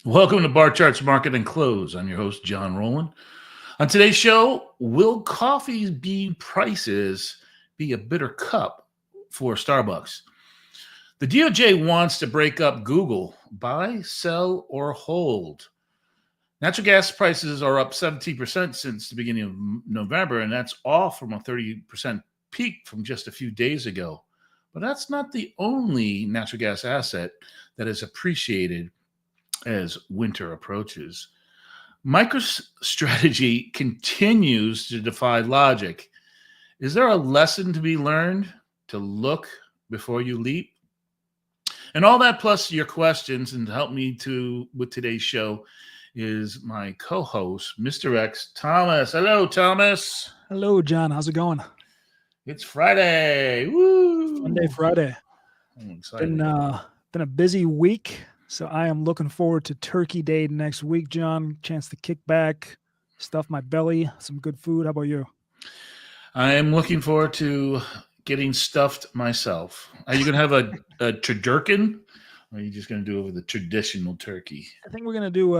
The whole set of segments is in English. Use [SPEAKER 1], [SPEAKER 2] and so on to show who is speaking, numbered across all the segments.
[SPEAKER 1] Welcome to Barchart's Market and Close. I'm your host, John Rowland. On today's show, will coffee bean prices be a bitter cup for Starbucks? The DOJ wants to break up Google. Buy, sell, or hold. Natural gas prices are up 17% since the beginning of November, and that's off from a 30% peak from just a few days ago. But that's not the only natural gas asset that is appreciated as winter approaches. MicroStrategy continues to defy logic. Is there a lesson to be learned to look before you leap? And all that plus your questions, and to help me with today's show is my co-host, Mr. X, Thomas. Hello, Thomas.
[SPEAKER 2] Hello, John. How's it going?
[SPEAKER 1] It's Friday. Woo!
[SPEAKER 2] Monday, Friday.
[SPEAKER 1] I'm excited.
[SPEAKER 2] Been a busy week, so I am looking forward to Turkey Day next week, John. Chance to kick back, stuff my belly, some good food. How about you?
[SPEAKER 1] I am looking forward to getting stuffed myself. Are you gonna have a turducken, or are you just gonna do it with a traditional turkey?
[SPEAKER 2] I think we're gonna do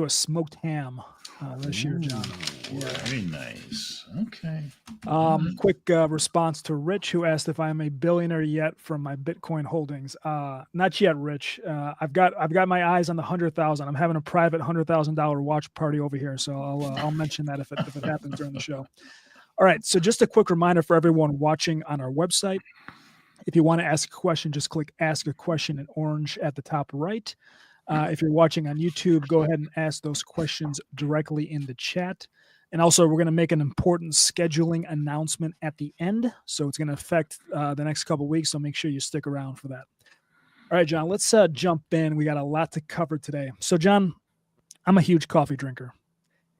[SPEAKER 2] a smoked ham this year, John.
[SPEAKER 1] Yeah. Very nice. Okay.
[SPEAKER 2] Quick response to Rich, who asked if I'm a billionaire yet from my Bitcoin holdings. Not yet, Rich. I've got my eyes on the 100,000. I'm having a private $100,000 watch party over here, so I'll mention that if it happens during the show. All right. So just a quick reminder for everyone watching on our website. If you want to ask a question, just click Ask a Question in orange at the top right. If you're watching on YouTube, go ahead and ask those questions directly in the chat. And also, we're going to make an important scheduling announcement at the end. So it's going to affect the next couple of weeks. So make sure you stick around for that. All right, John, let's jump in. We got a lot to cover today. So, John, I'm a huge coffee drinker.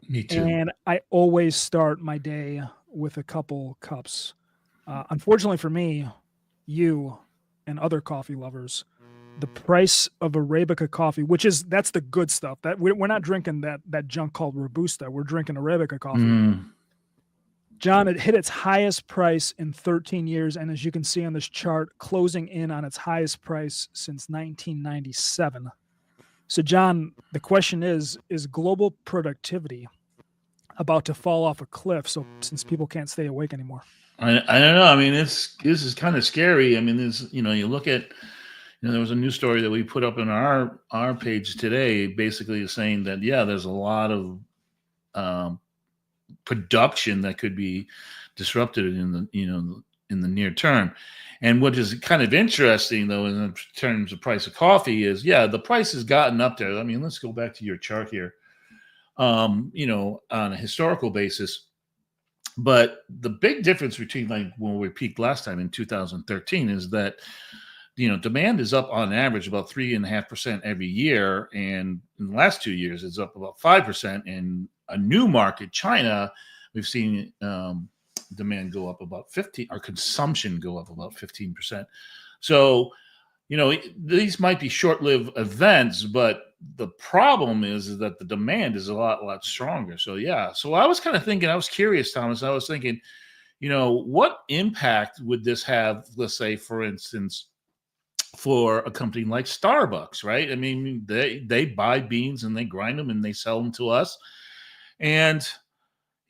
[SPEAKER 1] Me too.
[SPEAKER 2] And I always start my day with a couple cups. Unfortunately for me, you and other coffee lovers, the price of Arabica coffee, that's the good stuff. That we're not drinking that junk called Robusta. We're drinking Arabica coffee. John, it hit its highest price in 13 years, and as you can see on this chart, closing in on its highest price since 1997. So, John, the question is global productivity about to fall off a cliff? So, since people can't stay awake anymore,
[SPEAKER 1] I don't know. I mean, this is kind of scary. I mean, you look at. There was a news story that we put up in our page today, basically saying that, there's a lot of production that could be disrupted in the near term. And what is kind of interesting, though, in terms of price of coffee is, the price has gotten up there. I mean, let's go back to your chart here, on a historical basis. But the big difference between like when we peaked last time in 2013 is that demand is up on average about 3.5% every year. And in the last 2 years, it's up about 5%. In a new market, China, we've seen demand go up about 15%, or consumption go up about 15%. So, these might be short-lived events, but the problem is that the demand is a lot stronger. So, So I was kind of thinking, I was curious, Thomas. I was thinking, what impact would this have, let's say, for instance, for a company like Starbucks, right? I mean, they buy beans and they grind them and they sell them to us. And,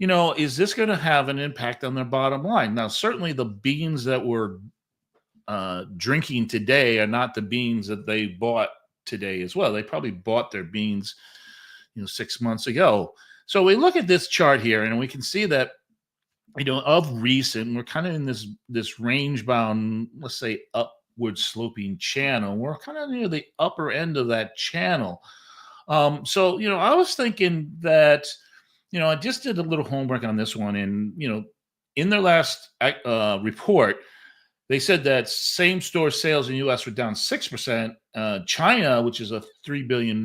[SPEAKER 1] is this going to have an impact on their bottom line? Now, certainly the beans that we're drinking today are not the beans that they bought today as well. They probably bought their beans, 6 months ago. So we look at this chart here and we can see that, of recent, we're kind of in this range bound, let's say upward sloping channel. We're kind of near the upper end of that channel. So, I was thinking that, I just did a little homework on this one. And, in their last report, they said that same store sales in the U.S. were down 6%. China, which is a $3 billion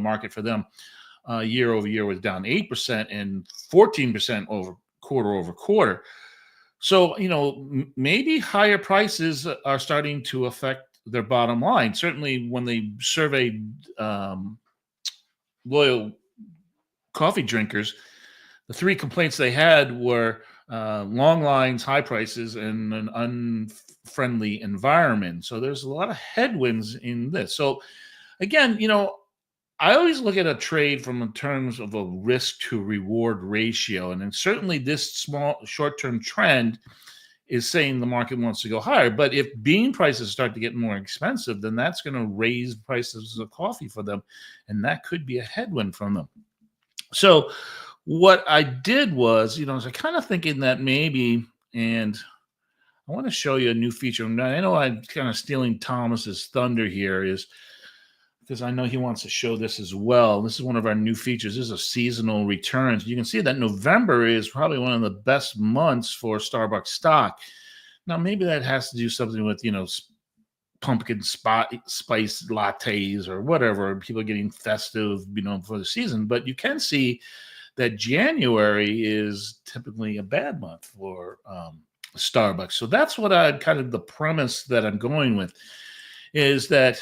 [SPEAKER 1] market for them, year over year was down 8% and 14% quarter over quarter. So, maybe higher prices are starting to affect their bottom line. Certainly when they surveyed loyal coffee drinkers, the three complaints they had were long lines, high prices, and an unfriendly environment. So there's a lot of headwinds in this. So again, I always look at a trade from in terms of a risk to reward ratio. And then certainly this small short-term trend is saying the market wants to go higher. But if bean prices start to get more expensive, then that's going to raise prices of coffee for them. And that could be a headwind from them. So what I did was, I was kind of thinking that maybe, and I want to show you a new feature. I know I'm kind of stealing Thomas's thunder here, is because I know he wants to show this as well. This is one of our new features. This is a seasonal returns. You can see that November is probably one of the best months for Starbucks stock. Now, maybe that has to do something with, pumpkin spice lattes or whatever, people getting festive, for the season. But you can see that January is typically a bad month for Starbucks. So that's what the premise that I'm going with is that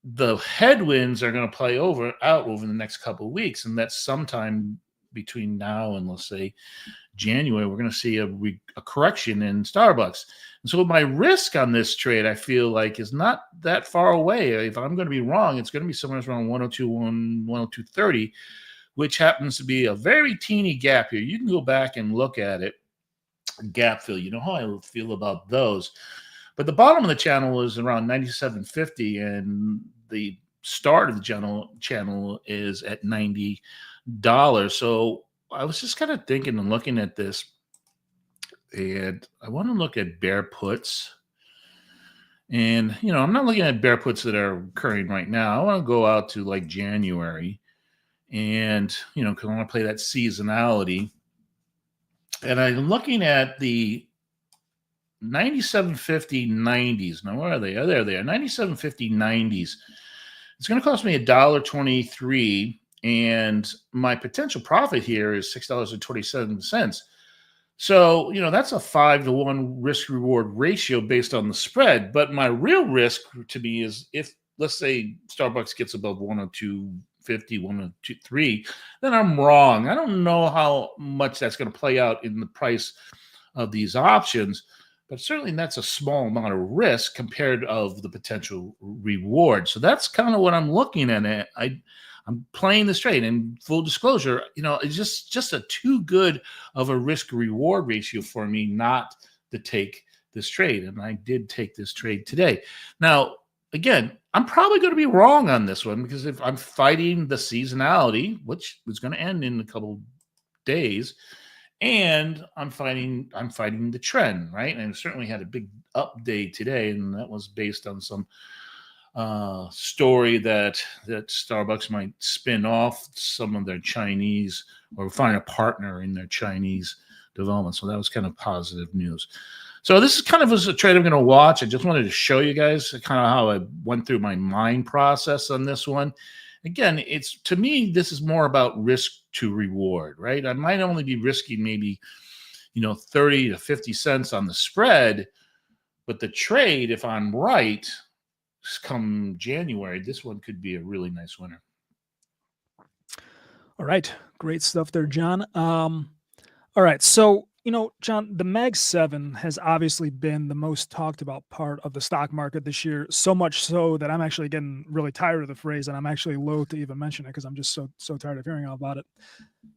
[SPEAKER 1] the headwinds are going to play out over the next couple of weeks. And that's sometime between now and, let's say, January, we're going to see a correction in Starbucks. And so my risk on this trade, I feel like, is not that far away. If I'm going to be wrong, it's going to be somewhere around 102.30, which happens to be a very teeny gap here. You can go back and look at it. Gap fill, you know how I feel about those. But the bottom of the channel is around 97.50, and the start of the channel is at $90. So I was just kind of thinking and looking at this, and I want to look at bear puts. And, I'm not looking at bear puts that are occurring right now. I want to go out to like January and, because I want to play that seasonality. And I'm looking at the 97.50 90s. Now, where are they? Oh, there they are. 97.50 90s. It's going to cost me $1.23, and my potential profit here is $6.27. So, that's a 5-to-1 risk reward ratio based on the spread. But my real risk to me is if, let's say, Starbucks gets above 102.50, 102.3, then I'm wrong. I don't know how much that's going to play out in the price of these options. But certainly that's a small amount of risk compared of the potential reward. So that's kind of what I'm looking at. I'm playing this trade. And full disclosure, it's just a too good of a risk reward ratio for me not to take this trade. And I did take this trade today. Now, again, I'm probably going to be wrong on this one because if I'm fighting the seasonality, which is going to end in a couple days, and I'm fighting the trend, right? And I certainly had a big up day today, and that was based on some story that Starbucks might spin off some of their Chinese or find a partner in their Chinese development. So that was kind of positive news. So this is kind of a trade I'm going to watch. I just wanted to show you guys kind of how I went through my mind process on this one. Again, to me, this is more about risk to reward, right? I might only be risking maybe, 30 to 50 cents on the spread, but the trade, if I'm right, come January, this one could be a really nice winner.
[SPEAKER 2] All right. Great stuff there, John. All right. So, John, the Mag 7 has obviously been the most talked about part of the stock market this year, so much so that I'm actually getting really tired of the phrase, and I'm actually loath to even mention it because I'm just so tired of hearing all about it.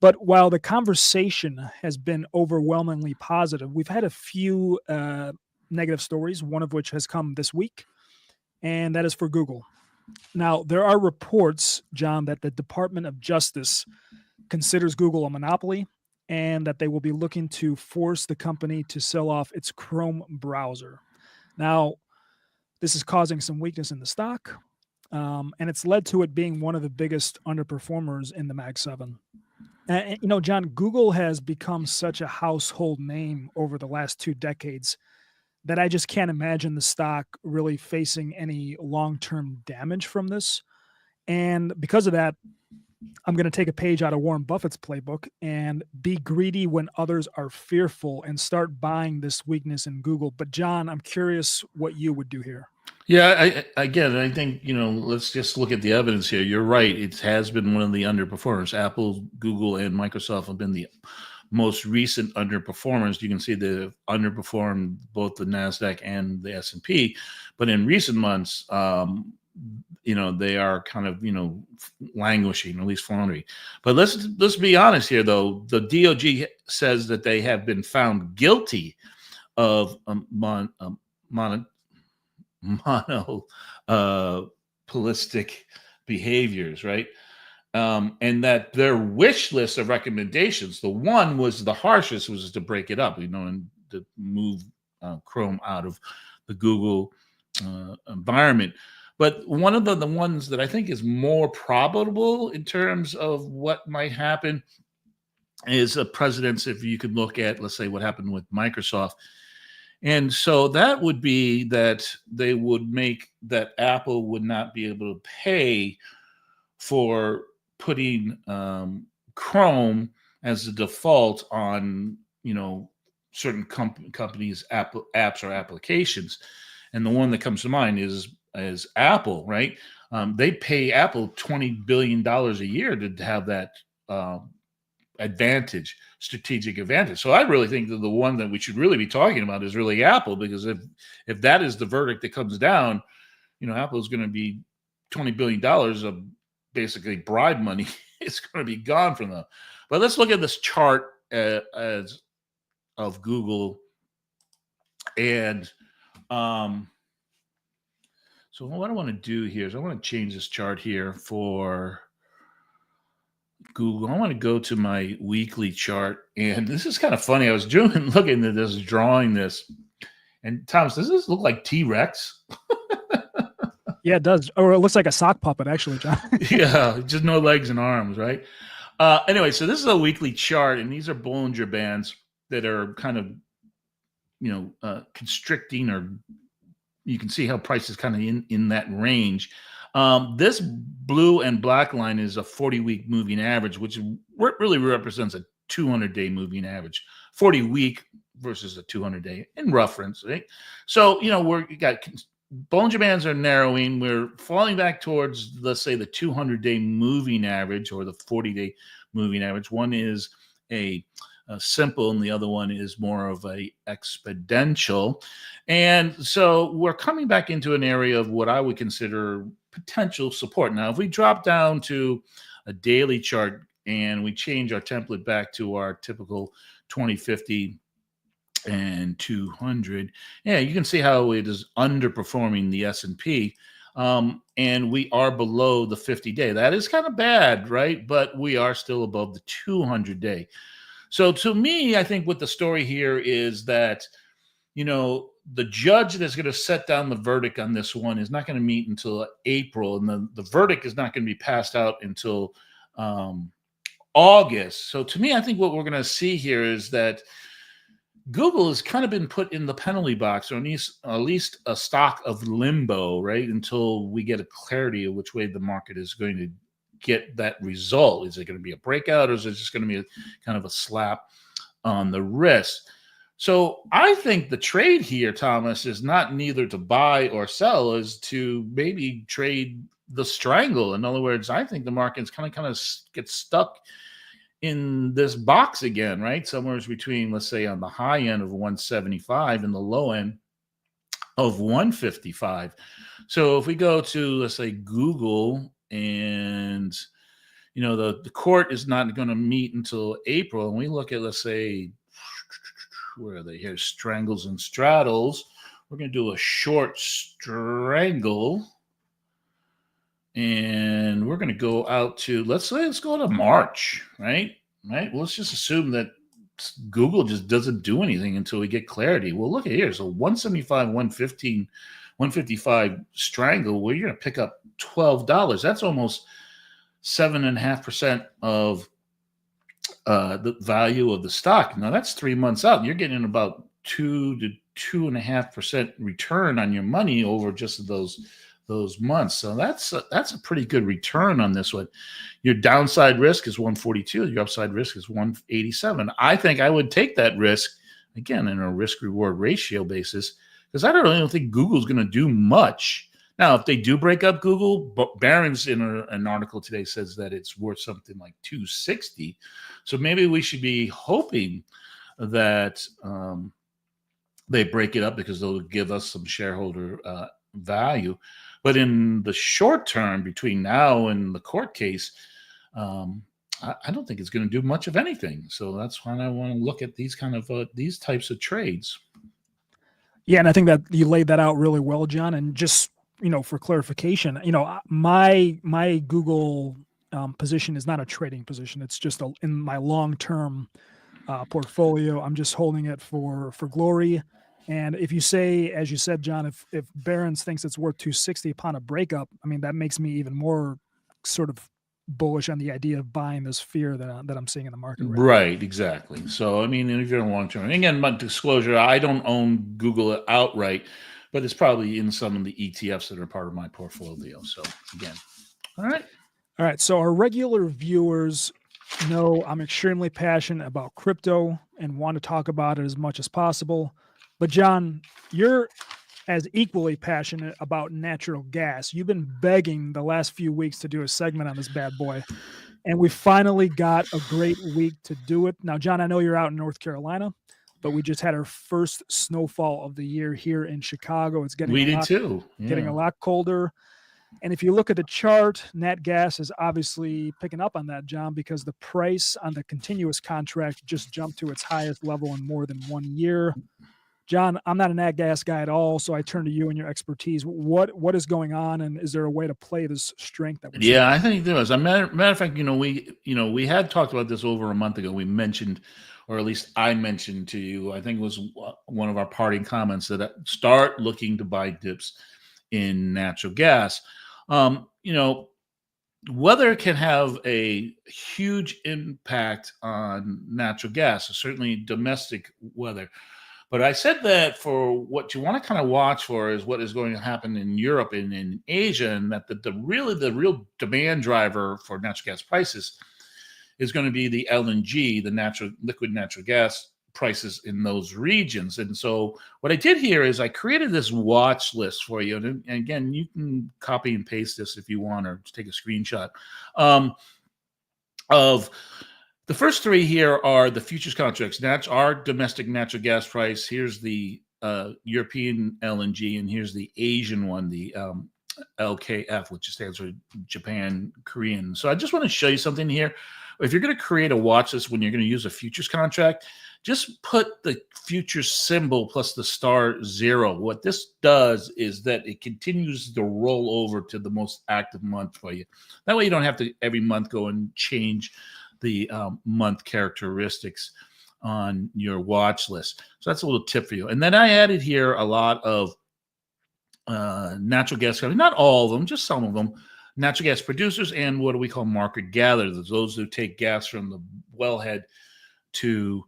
[SPEAKER 2] But while the conversation has been overwhelmingly positive, we've had a few negative stories, one of which has come this week, and that is for Google. Now, there are reports, John, that the Department of Justice considers Google a monopoly and that they will be looking to force the company to sell off its Chrome browser. Now, this is causing some weakness in the stock, and it's led to it being one of the biggest underperformers in the Mag 7. And, John, Google has become such a household name over the last 2 decades that I just can't imagine the stock really facing any long-term damage from this. And because of that, I'm going to take a page out of Warren Buffett's playbook and be greedy when others are fearful and start buying this weakness in Google. But John, I'm curious what you would do here.
[SPEAKER 1] Yeah, I think, let's just look at the evidence here. You're right. It has been one of the underperformers. Apple, Google, and Microsoft have been the most recent underperformers. You can see they've underperformed both the NASDAQ and the S&P. But in recent months, they are kind of, languishing, at least floundering. But let's be honest here, though. The DOJ says that they have been found guilty of monopolistic behaviors, right? And that their wish list of recommendations, the one was the harshest, was to break it up, and to move Chrome out of the Google environment. But one of the ones that I think is more probable in terms of what might happen is a precedence. If you could look at, let's say, what happened with Microsoft. And so that would be that they would make that Apple would not be able to pay for putting Chrome as the default on, certain companies' apps or applications. And the one that comes to mind is Apple, right? They pay Apple $20 billion a year to have that strategic advantage. So I really think that the one that we should really be talking about is really Apple, because if that is the verdict that comes down, Apple is going to be $20 billion of basically bribe money. It's going to be gone from them. But let's look at this chart as of Google. And so what I want to do here is I want to change this chart here for Google. I want to go to my weekly chart. And this is kind of funny. I was looking at this, drawing this. And Thomas, does this look like T-Rex?
[SPEAKER 2] Yeah, it does. Or it looks like a sock puppet, actually, John.
[SPEAKER 1] Yeah, just no legs and arms, right? Anyway, so this is a weekly chart, and these are Bollinger Bands that are kind of, constricting, or you can see how price is kind of in that range. This blue and black line is a 40-week moving average, which really represents a 200-day moving average. 40-week versus a 200-day in reference, right? So, we got Bollinger Bands are narrowing. We're falling back towards, let's say, the 200-day moving average or the 40-day moving average. One is a simple, and the other one is more of a exponential. And so we're coming back into an area of what I would consider potential support. Now, if we drop down to a daily chart and we change our template back to our typical 2050 and 200, you can see how it is underperforming the S&P. And we are below the 50-day. That is kind of bad, right? But we are still above the 200-day. So to me, I think what the story here is that, the judge that's going to set down the verdict on this one is not going to meet until April, and the verdict is not going to be passed out until August. So to me, I think what we're going to see here is that Google has kind of been put in the penalty box, or at least a stock of limbo, right? Until we get a clarity of which way the market is going to get that result. Is it going to be a breakout, or is it just going to be kind of a slap on the wrist? So I think the trade here, Thomas, is not neither to buy or sell, is to maybe trade the strangle. In other words, I think the market's kind of gets stuck in this box again, right? Somewhere between, let's say, on the high end of 175 and the low end of 155. So if we go to, let's say, Google, and the court is not going to meet until April, and we look at, let's say, where are they here? Strangles and straddles. We're going to do a short strangle, and we're going to go out to, let's go to March, right? Well, let's just assume that Google just doesn't do anything until we get clarity. Well, look at here. So 175, 115, 155 strangle, where you're going to pick up $12. That's almost 7.5% of the value of the stock. Now that's 3 months out. You're getting about 2 to 2.5% return on your money over just those months. So that's a pretty good return on this one. Your downside risk is 142. Your upside risk is 187. I think I would take that risk, again, in a risk reward ratio basis, because I don't think Google's going to do much. Now, if they do break up Google, Barron's in an article today says that it's worth something like 260. So maybe we should be hoping that they break it up, because they'll give us some shareholder value. But in the short term, between now and the court case, I don't think it's going to do much of anything. So that's why I want to look at these kind of these types of trades.
[SPEAKER 2] Yeah, and I think that you laid that out really well, John. And just for clarification, my Google position is not a trading position. It's just in my long term portfolio. I'm just holding it for glory. And if you say, as you said, John, if Barron's thinks it's worth 260 upon a breakup, I mean, that makes me even more sort of bullish on the idea of buying this fear that I'm seeing in the market right now.
[SPEAKER 1] Right, exactly. So, I mean, if you're in long term, again, my disclosure, I don't own Google outright, but it's probably in some of the ETFs that are part of my portfolio. So, again, all right.
[SPEAKER 2] All right. So, our regular viewers know I'm extremely passionate about crypto and want to talk about it as much as possible. But, John, you're as equally passionate about natural gas. You've been begging the last few weeks to do a segment on this bad boy. And we finally got a great week to do it. Now, John, I know you're out in North Carolina, but we just had our first snowfall of the year here in Chicago. It's getting getting a lot colder. And if you look at the chart, nat gas is obviously picking up on that, John, because the price on the continuous contract just jumped to its highest level in more than 1 year. John, I'm not a nat gas guy at all, so I turn to you and your expertise. What is going on, and is there a way to play this strength that we're seeing?
[SPEAKER 1] Yeah, I think there was. As a matter of fact, we had talked about this over a month ago. We mentioned, or at least I mentioned to you, I think it was one of our parting comments, that start looking to buy dips in natural gas. Weather can have a huge impact on natural gas, certainly domestic weather. But I said that for what you want to kind of watch for is what is going to happen in Europe and in Asia, and that the real demand driver for natural gas prices is going to be the LNG, the liquid natural gas prices in those regions. And so what I did here is I created this watch list for you. And again, you can copy and paste this if you want, or just take a screenshot of the first three. Here are the futures contracts. Our domestic natural gas price. Here's the European LNG, and here's the Asian one, the LKF, which stands for Japan Korean. So I just want to show you something here. If you're going to create a watch list when you're going to use a futures contract, just put the futures symbol plus the *0. What this does is that it continues to roll over to the most active month for you. That way you don't have to every month go and change the month characteristics on your watch list. So that's a little tip for you. And then I added here a lot of natural gas companies, not all of them, just some of them, natural gas producers, and what do we call market gatherers, those who take gas from the wellhead to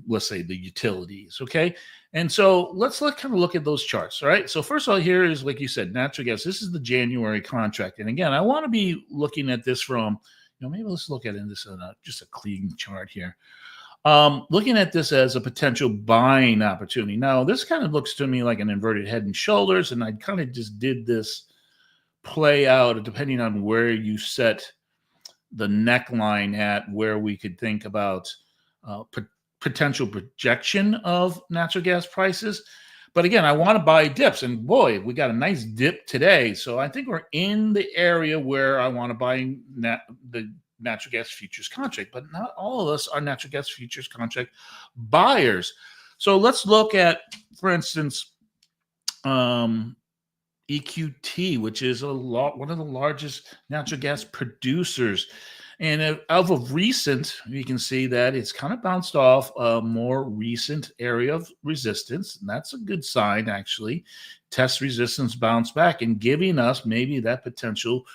[SPEAKER 1] let's say the utilities. Okay. And so let's kind of look at those charts. All right. So first of all, here is, like you said, natural gas. This is the January contract. And again, I want to be looking at this from, maybe let's look at this on just a clean chart here. Looking at this as a potential buying opportunity. Now, this kind of looks to me like an inverted head and shoulders, and I kind of just did this play out depending on where you set the neckline at, where we could think about potential projection of natural gas prices. But again, I want to buy dips, and boy, we got a nice dip today. So I think we're in the area where I want to buy the natural gas futures contract, but not all of us are natural gas futures contract buyers. So let's look at, for instance, EQT, which is one of the largest natural gas producers. And of recent, you can see that it's kind of bounced off a more recent area of resistance. And that's a good sign, actually. Test resistance, bounce back, and giving us maybe that potential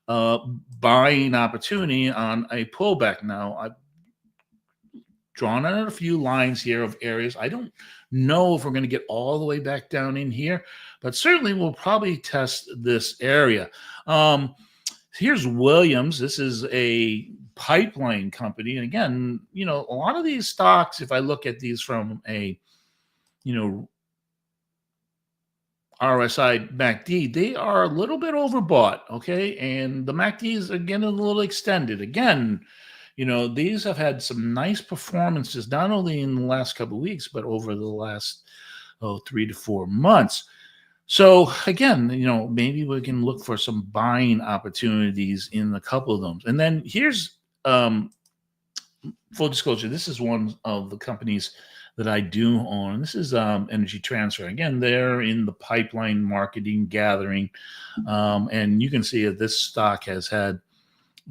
[SPEAKER 1] buying opportunity on a pullback. Now, I've drawn out a few lines here of areas. I don't know if we're going to get all the way back down in here, but certainly we'll probably test this area. Here's Williams. This is a pipeline company. And again, a lot of these stocks, if I look at these from a, RSI MACD, they are a little bit overbought, okay? And the MACDs, again, a little extended. Again, these have had some nice performances, not only in the last couple of weeks, but over the last 3 to 4 months. So again, maybe we can look for some buying opportunities in a couple of them. And then here's full disclosure. This is one of the companies that I do own. This is Energy Transfer. Again, they're in the pipeline marketing gathering, and you can see that this stock has had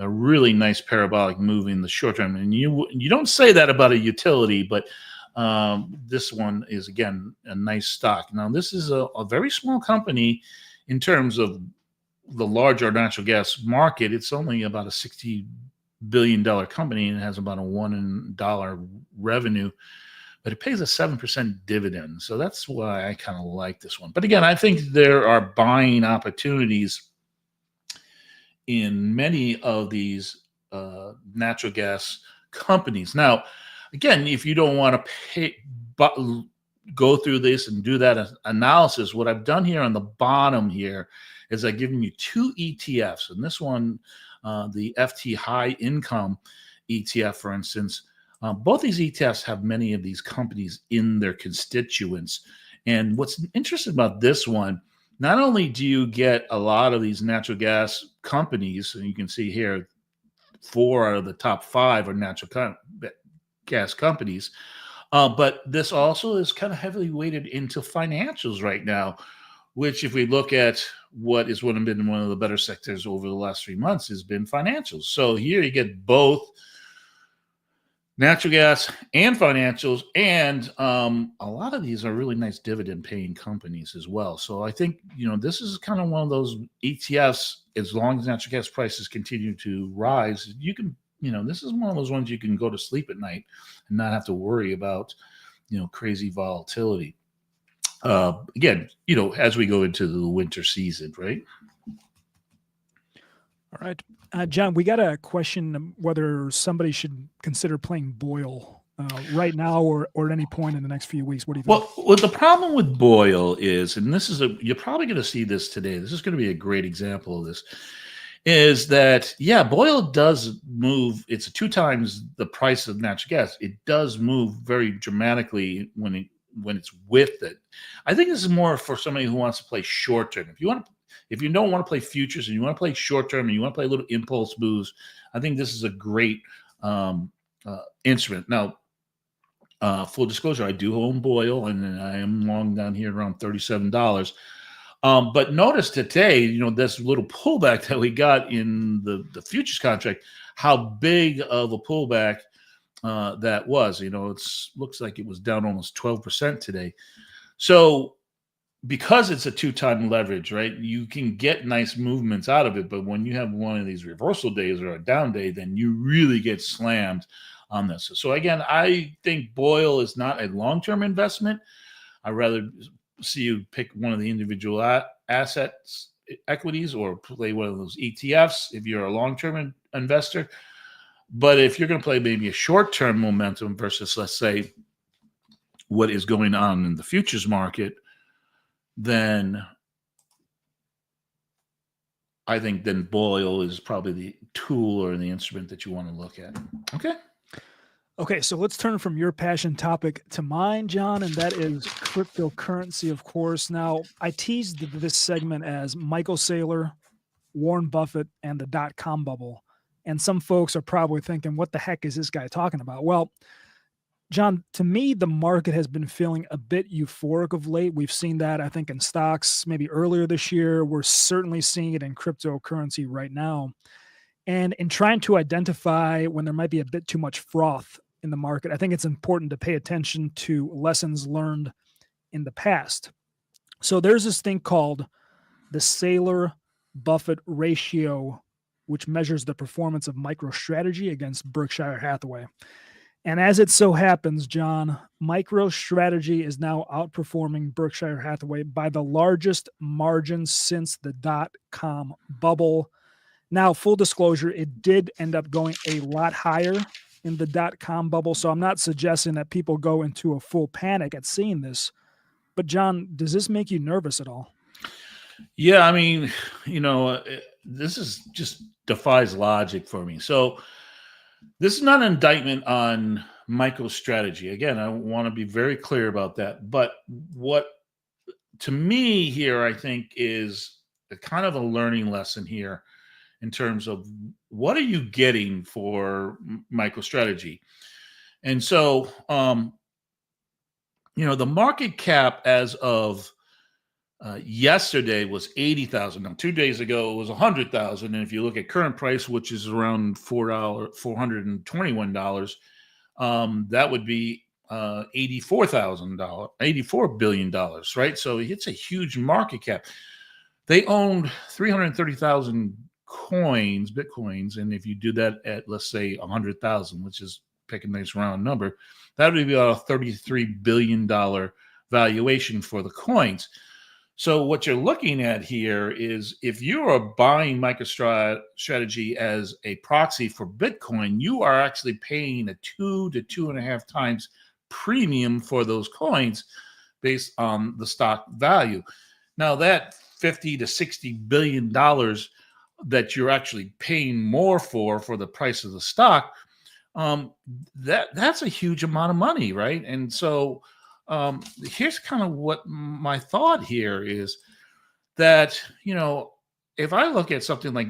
[SPEAKER 1] a really nice parabolic move in the short term. And you don't say that about a utility, but this one is, again, a nice stock. Now, this is a very small company in terms of the larger natural gas market. It's only about a $60 billion company, and it has about a $1 revenue, but it pays a 7% dividend. So that's why I kind of like this one. But again, I think there are buying opportunities in many of these natural gas companies. Now, again, if you don't want to go through this and do that analysis, what I've done here on the bottom here is I've given you two ETFs. And this one, the FT High Income ETF, for instance, both these ETFs have many of these companies in their constituents. And what's interesting about this one, not only do you get a lot of these natural gas companies, and you can see here, 4 out of the top 5 are natural gas companies, but this also is kind of heavily weighted into financials right now, which, if we look at what has been one of the better sectors over the last 3 months, has been financials. So here you get both natural gas and financials, and a lot of these are really nice dividend paying companies as well. So I think, this is kind of one of those ETFs. As long as natural gas prices continue to rise, you can, this is one of those ones you can go to sleep at night and not have to worry about, crazy volatility. Again, as we go into the winter season, right?
[SPEAKER 2] All right. John, we got a question whether somebody should consider playing Boyle right now or at any point in the next few weeks. What do you think?
[SPEAKER 1] Well, the problem with Boyle is, and you're probably going to see this today, this is going to be a great example of this, is that, Boyle does move. It's 2 times the price of natural gas. It does move very dramatically when it's with it. I think this is more for somebody who wants to play short term. If you don't want to play futures and you want to play short term and you want to play a little impulse moves, I think this is a great instrument. Now, full disclosure, I do own Boyle, and I am long down here around $37. But notice today, this little pullback that we got in the futures contract, how big of a pullback that was. It looks like it was down almost 12% today. So because it's a 2-time leverage, right, you can get nice movements out of it. But when you have one of these reversal days or a down day, then you really get slammed on this. So again, I think Boyle is not a long-term investment. I'd rather see you pick one of the individual assets, equities, or play one of those ETFs if you're a long-term investor. But if you're going to play maybe a short-term momentum versus, let's say, what is going on in the futures market, then I think Boyle is probably the tool or the instrument that you want to look at.
[SPEAKER 2] Okay, so let's turn from your passion topic to mine, John, and that is cryptocurrency, of course. Now, I teased this segment as Michael Saylor, Warren Buffett, and the dot-com bubble. And some folks are probably thinking, what the heck is this guy talking about? Well, John, to me, the market has been feeling a bit euphoric of late. We've seen that, I think, in stocks maybe earlier this year. We're certainly seeing it in cryptocurrency right now. And in trying to identify when there might be a bit too much froth in the market, I think it's important to pay attention to lessons learned in the past. So there's this thing called the Saylor Buffett ratio, which measures the performance of MicroStrategy against Berkshire Hathaway. And as it so happens, John, MicroStrategy is now outperforming Berkshire Hathaway by the largest margin since the dot-com bubble. Now, full disclosure, it did end up going a lot higher in the dot-com bubble, so I'm not suggesting that people go into a full panic at seeing this. But, John, does this make you nervous at all?
[SPEAKER 1] Yeah, I mean, this is just defies logic for me. So this is not an indictment on MicroStrategy. Again, I want to be very clear about that. But what to me here, I think is a kind of a learning lesson here in terms of what are you getting for MicroStrategy. And so, the market cap as of yesterday was 80,000. Now, 2 days ago it was 100,000, and if you look at current price, which is around $421, that would be $84 billion, right? So it's a huge market cap. They owned 330,000 bitcoins, and if you do that at, let's say, 100,000, which is pick a nice round number, that would be about a $33 billion valuation for the coins. So what you're looking at here is if you are buying MicroStrategy as a proxy for Bitcoin, you are actually paying a 2 to 2.5 times premium for those coins based on the stock value. Now that 50 to 60 billion dollars that you're actually paying more for the price of the stock, that's a huge amount of money, right? And so here's kind of what my thought here is that, if I look at something like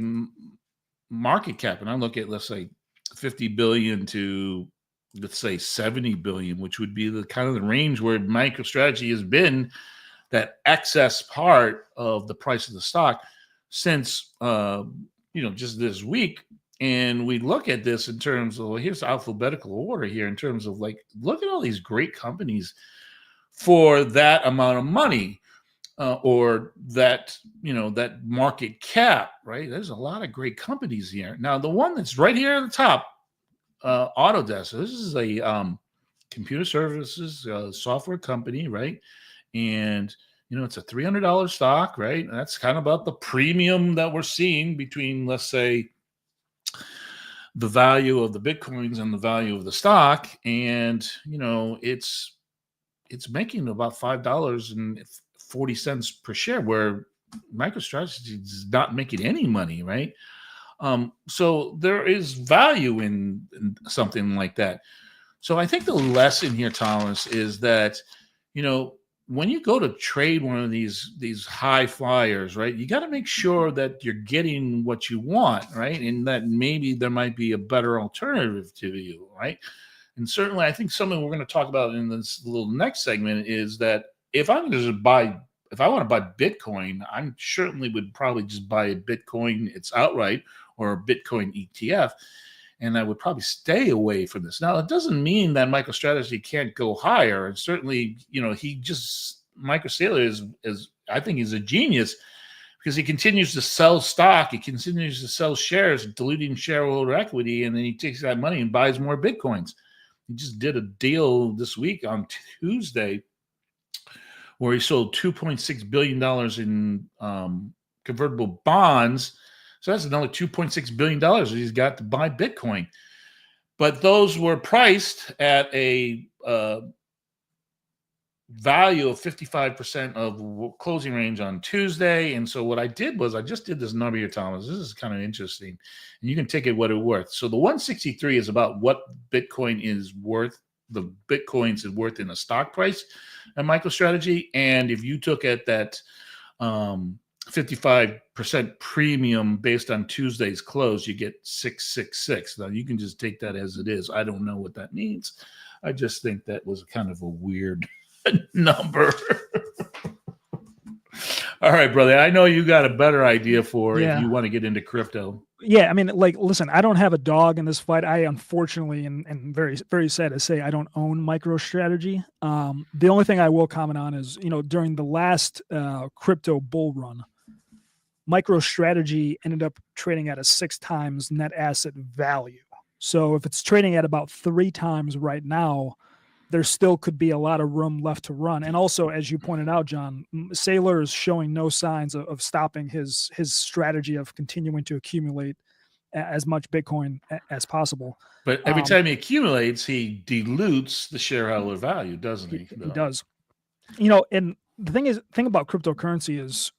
[SPEAKER 1] market cap and I look at, let's say, 50 billion to, let's say, 70 billion, which would be the kind of the range where MicroStrategy has been that excess part of the price of the stock since, just this week. And we look at this in terms of, well, here's alphabetical order here in terms of like, look at all these great companies for that amount of money, or that, that market cap, right? There's a lot of great companies here. Now, the one that's right here at the top, Autodesk, this is a computer services software company, right? And, it's a $300 stock, right? And that's kind of about the premium that we're seeing between, let's say, the value of the Bitcoins and the value of the stock. And, it's making about $5.40 per share, where MicroStrategy is not making any money, right? So there is value in something like that. So I think the lesson here, Thomas, is that, when you go to trade one of these high flyers, right, you got to make sure that you're getting what you want, right? And that maybe there might be a better alternative to you, right? And certainly I think something we're going to talk about in this little next segment is that if I want to buy Bitcoin, I certainly would probably just buy a Bitcoin, it's outright, or a Bitcoin ETF. And I would probably stay away from this. Now, it doesn't mean that MicroStrategy can't go higher. And certainly, Michael Saylor is I think he's a genius, because he continues to sell stock. He continues to sell shares, diluting shareholder equity. And then he takes that money and buys more Bitcoins. He just did a deal this week on Tuesday where he sold $2.6 billion in convertible bonds. So that's another $2.6 billion that he's got to buy Bitcoin. But those were priced at a value of 55% of closing range on Tuesday. And so what I did was I just did this number here, Thomas. This is kind of interesting. And you can take it what it's worth. So the 163 is about what Bitcoin is worth, the Bitcoins is worth in a stock price at MicroStrategy. And if you took at that 55% premium based on Tuesday's close, you get 666. Now you can just take that as it is. I don't know what that means. I just think that was kind of a weird number. All right, brother. I know you got a better idea for if you want to get into crypto.
[SPEAKER 2] Yeah, I mean, listen, I don't have a dog in this fight. I unfortunately, and very, very sad to say, I don't own MicroStrategy. The only thing I will comment on is, during the last crypto bull run, MicroStrategy ended up trading at a 6 times net asset value. So if it's trading at about 3 times right now, there still could be a lot of room left to run. And also, as you pointed out, John, Saylor is showing no signs of stopping his strategy of continuing to accumulate as much Bitcoin as possible.
[SPEAKER 1] But every time he accumulates, he dilutes the shareholder value, doesn't he?
[SPEAKER 2] He does. And the thing about cryptocurrency is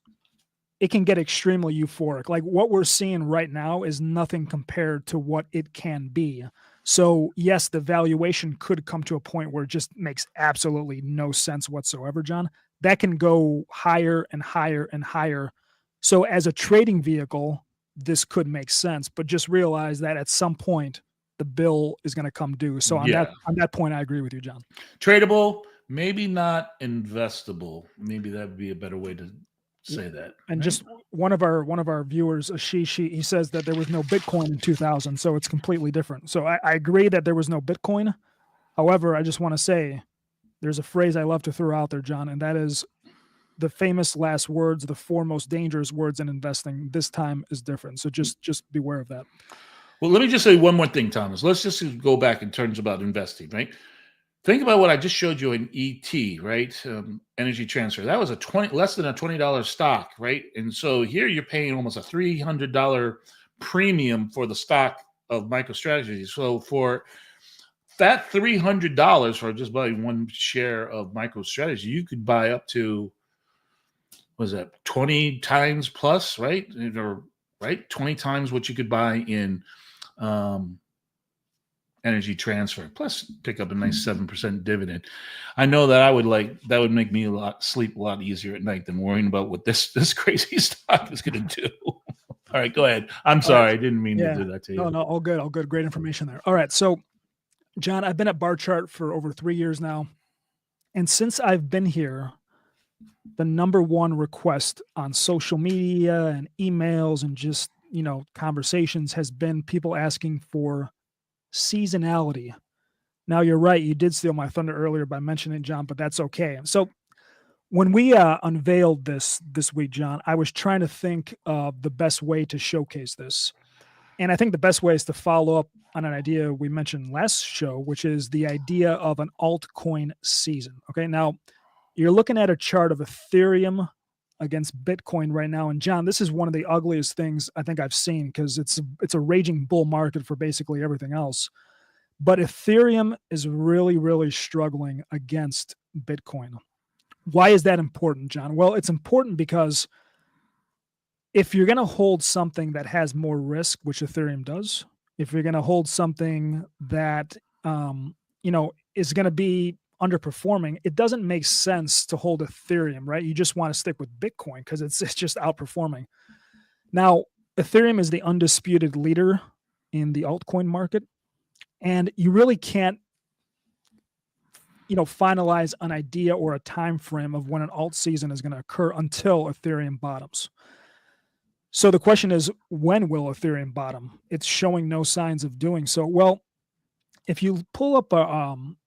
[SPEAKER 2] it can get extremely euphoric. Like what we're seeing right now is nothing compared to what it can be. So yes, the valuation could come to a point where it just makes absolutely no sense whatsoever, John. that can go higher and higher and higher. So as a trading vehicle, this could make sense, but just realize that at some point the bill is going to come due. So on
[SPEAKER 1] Yeah.
[SPEAKER 2] that point, I agree with you, John.
[SPEAKER 1] Tradable, maybe not investable. Maybe that would be a better way to say that.
[SPEAKER 2] And
[SPEAKER 1] Right?
[SPEAKER 2] just one of our viewers, he says that there was no Bitcoin in 2000, so it's completely different. So I agree that there was no Bitcoin. However, I just want to say there's a phrase I love to throw out there, John, and that is the famous last words, the four most dangerous words in investing. This time is different. So just beware of that.
[SPEAKER 1] Well, let me just say one more thing, Thomas. Let's just go back in terms about investing, right? Think about what I just showed you in ET, right? Energy transfer. That was less than a $20 stock, right? And so here you're paying almost a $300 premium for the stock of MicroStrategy. So for that $300 for just buying one share of MicroStrategy, you could buy up to, was that 20 times plus, right? Or right, 20 times what you could buy in energy transfer, plus pick up a nice 7% dividend. I know that that would make me sleep a lot easier at night than worrying about what this crazy stock is going to do. All right, go ahead. I'm sorry, I didn't mean to do that to you.
[SPEAKER 2] No, all good. Great information there. All right, so John, I've been at Barchart for over 3 years now, and since I've been here, the number one request on social media and emails and just conversations has been people asking for seasonality. Now you're right, you did steal my thunder earlier by mentioning John, but that's okay. So when we unveiled this week, John, I was trying to think of the best way to showcase this. And I think the best way is to follow up on an idea we mentioned last show, which is the idea of an altcoin season. Okay. Now you're looking at a chart of Ethereum against Bitcoin right now. And John, this is one of the ugliest things I think I've seen because it's a raging bull market for basically everything else. But Ethereum is really, really struggling against Bitcoin. Why is that important, John? Well, it's important because if you're going to hold something that has more risk, which Ethereum does, if you're going to hold something that is going to be underperforming, it doesn't make sense to hold Ethereum, right? You just want to stick with Bitcoin because it's just outperforming. Now, Ethereum is the undisputed leader in the altcoin market, and you really can't finalize an idea or a time frame of when an alt season is going to occur until Ethereum bottoms. So the question is, when will Ethereum bottom? It's showing no signs of doing so. Well, if you pull up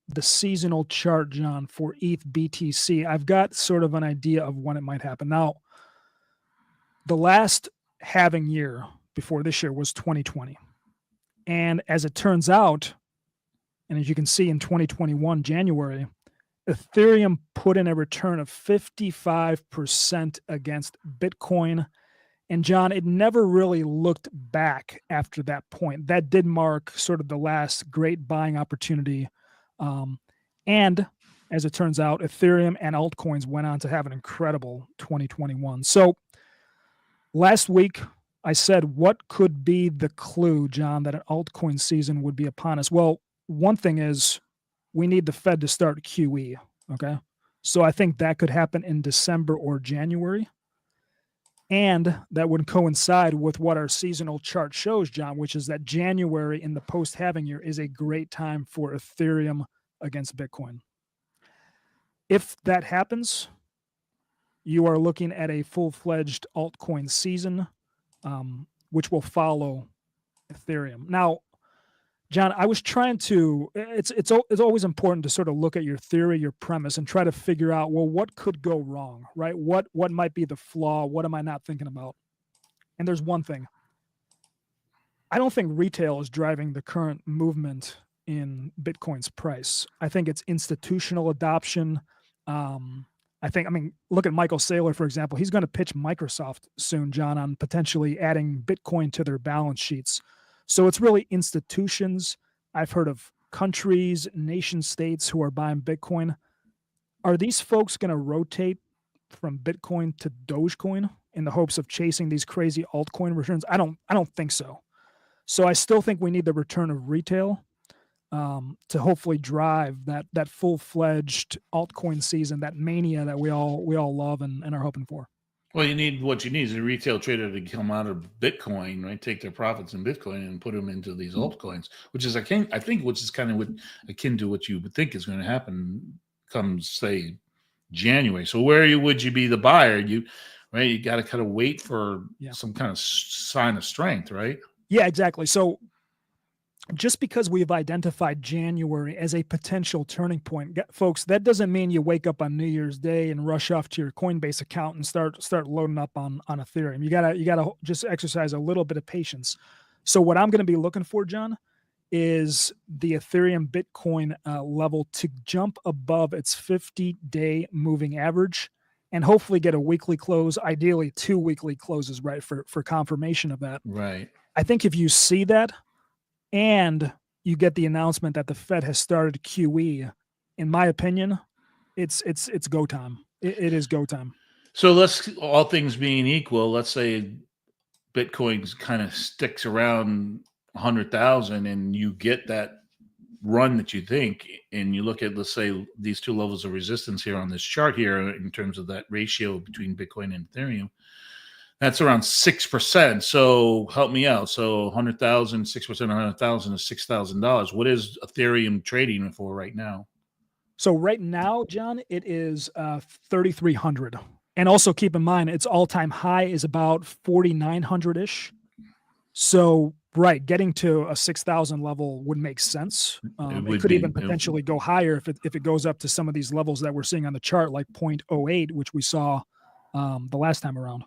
[SPEAKER 2] the seasonal chart, John, for ETH BTC, I've got sort of an idea of when it might happen. Now, the last halving year before this year was 2020. And as it turns out, and as you can see in 2021, January, Ethereum put in a return of 55% against Bitcoin. And John, it never really looked back after that point. That did mark sort of the last great buying opportunity. And as it turns out, Ethereum and altcoins went on to have an incredible 2021. So last week, I said, what could be the clue, John, that an altcoin season would be upon us? Well, one thing is we need the Fed to start QE, okay? So I think that could happen in December or January. And that would coincide with what our seasonal chart shows, John, which is that January in the post-halving year is a great time for Ethereum against Bitcoin. If that happens, you are looking at a full-fledged altcoin season, which will follow Ethereum. Now, John, I was trying to, it's always important to sort of look at your theory, your premise, and try to figure out, well, what could go wrong, right? What might be the flaw? What am I not thinking about? And there's one thing. I don't think retail is driving the current movement in Bitcoin's price. I think it's institutional adoption. Look at Michael Saylor, for example. He's going to pitch Microsoft soon, John, on potentially adding Bitcoin to their balance sheets. So it's really institutions. I've heard of countries, nation states who are buying Bitcoin. Are these folks going to rotate from Bitcoin to Dogecoin in the hopes of chasing these crazy altcoin returns? I don't think so. So I still think we need the return of retail. to hopefully drive that full-fledged altcoin season, that mania that we all love and are hoping for.
[SPEAKER 1] Well, what you need is a retail trader to come out of Bitcoin, right? Take their profits in Bitcoin and put them into these altcoins, which is I think which is kind of akin to what you would think is going to happen come say January. So where would you be the buyer? You got to kind of wait for some kind of sign of strength, right?
[SPEAKER 2] Yeah, exactly. So just because we've identified January as a potential turning point, folks, that doesn't mean you wake up on New Year's Day and rush off to your Coinbase account and start loading up on Ethereum. You gotta just exercise a little bit of patience. So what I'm going to be looking for, John, is the Ethereum Bitcoin level to jump above its 50-day moving average and hopefully get a weekly close, ideally 2 weekly closes, right, for confirmation of that.
[SPEAKER 1] Right.
[SPEAKER 2] I think if you see that, and you get the announcement that the Fed has started QE, in my opinion, it's go time. It is go time.
[SPEAKER 1] So all things being equal, let's say Bitcoin's kind of sticks around 100,000 and you get that run that you think, and you look at, let's say, these two levels of resistance here on this chart here in terms of that ratio between Bitcoin and Ethereum, that's around 6%. So help me out. So 100,000, 6% of 100,000 is $6,000. What is Ethereum trading for right now?
[SPEAKER 2] So right now, John, it is 3,300. And also keep in mind, its all-time high is about 4,900-ish. So, right, getting to a 6,000 level would make sense. It could even potentially go higher if it goes up to some of these levels that we're seeing on the chart, like 0.08, which we saw the last time around.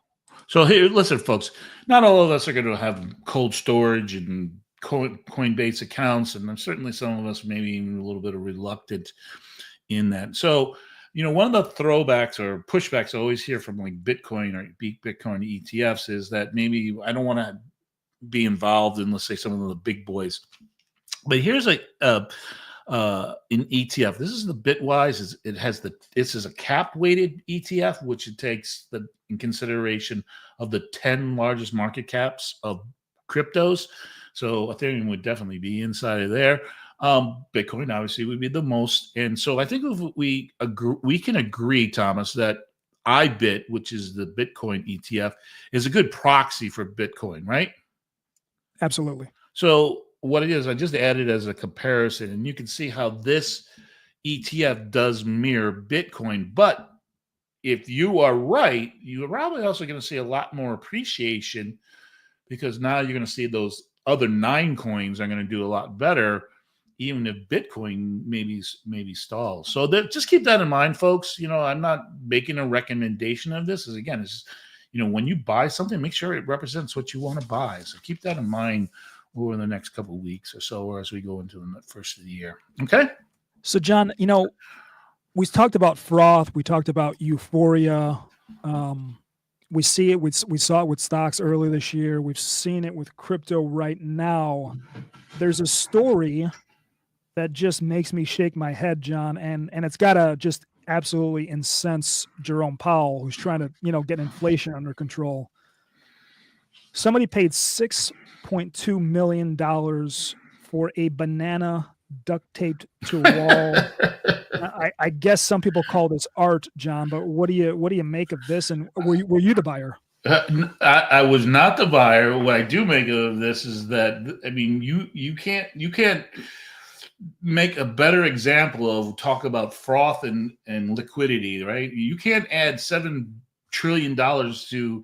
[SPEAKER 1] So here, listen, folks, not all of us are going to have cold storage and Coinbase accounts, and certainly some of us maybe even a little bit of reluctant in that. So, one of the throwbacks or pushbacks I always hear from like Bitcoin or Bitcoin ETFs is that maybe I don't want to be involved in, let's say, some of the big boys. But here's an ETF. This is the Bitwise. This is a cap weighted ETF, which it takes in consideration of the 10 largest market caps of cryptos. So Ethereum would definitely be inside of there. Bitcoin obviously would be the most. And so I think if we can agree, Thomas, that iBit, which is the Bitcoin ETF, is a good proxy for Bitcoin, right?
[SPEAKER 2] Absolutely.
[SPEAKER 1] So what it is, I just added as a comparison, and you can see how this ETF does mirror Bitcoin. But if you are right, you're probably also going to see a lot more appreciation, because now you're going to see those other 9 coins are going to do a lot better, even if Bitcoin maybe stalls. So just keep that in mind, folks. I'm not making a recommendation of this. It's just, when you buy something, make sure it represents what you want to buy. So keep that in mind over the next couple of weeks or so, or as we go into the first of the year. Okay.
[SPEAKER 2] So, John, we talked about froth. We talked about euphoria. We see it. We saw it with stocks earlier this year. We've seen it with crypto right now. There's a story that just makes me shake my head, John, and it's gotta just absolutely incense Jerome Powell, who's trying to get inflation under control. Somebody paid $6.2 million for a banana duct taped to a wall. I guess some people call this art, John, but what do you make of this? And were you the buyer?
[SPEAKER 1] I was not the buyer. What I do make of this is that, I mean, you can't make a better example of talk about froth and liquidity, right? You can't add $7 trillion to